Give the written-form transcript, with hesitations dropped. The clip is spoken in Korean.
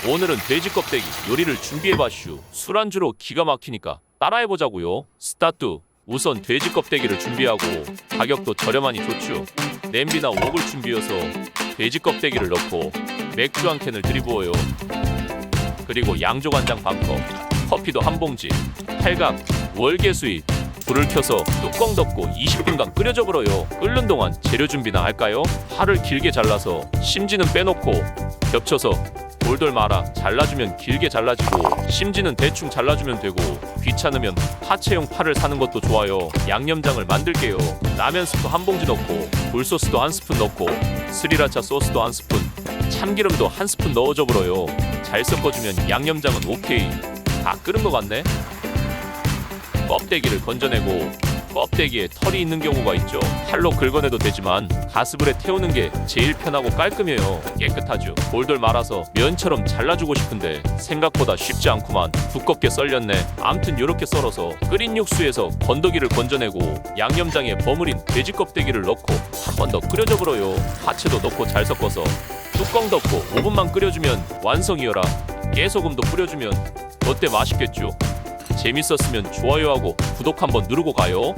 오늘은 돼지 껍데기 요리를 준비해봤슈. 술안주로 기가 막히니까 따라해보자고요. 스타트. 우선 돼지 껍데기를 준비하고 가격도 저렴하니 좋죠. 냄비나 웍을 준비해서 돼지 껍데기를 넣고 맥주 한 캔을 들이부어요. 그리고 양조간장 반컵, 커피도 한 봉지, 팔각, 월계수잎, 불을 켜서 뚜껑 덮고 20분간 끓여줘 버려요. 끓는 동안 재료 준비나 할까요? 파를 길게 잘라서 심지는 빼놓고 겹쳐서 돌돌 말아 잘라주면 길게 잘라지고 심지는 대충 잘라주면 되고 귀찮으면 파채용 파를 사는 것도 좋아요. 양념장을 만들게요. 라면 스프 한 봉지 넣고 굴소스도 한 스푼 넣고 스리라차 소스도 한 스푼, 참기름도 한 스푼 넣어줘 버려요. 잘 섞어주면 양념장은 오케이. 다 끓은 것 같네. 껍데기를 건져내고 껍데기에 털이 있는 경우가 있죠. 칼로 긁어내도 되지만 가스불에 태우는 게 제일 편하고 깔끔해요. 깨끗하죠. 돌돌 말아서 면처럼 잘라주고 싶은데 생각보다 쉽지 않구만. 두껍게 썰렸네. 암튼 요렇게 썰어서 끓인 육수에서 건더기를 건져내고 양념장에 버무린 돼지 껍데기를 넣고 한 번 더 끓여줘 버려요. 파채도 넣고 잘 섞어서 뚜껑 덮고 5분만 끓여주면 완성이여라. 깨소금도 뿌려주면 어때? 맛있겠죠? 재밌었으면 좋아요하고 구독 한번 누르고 가요.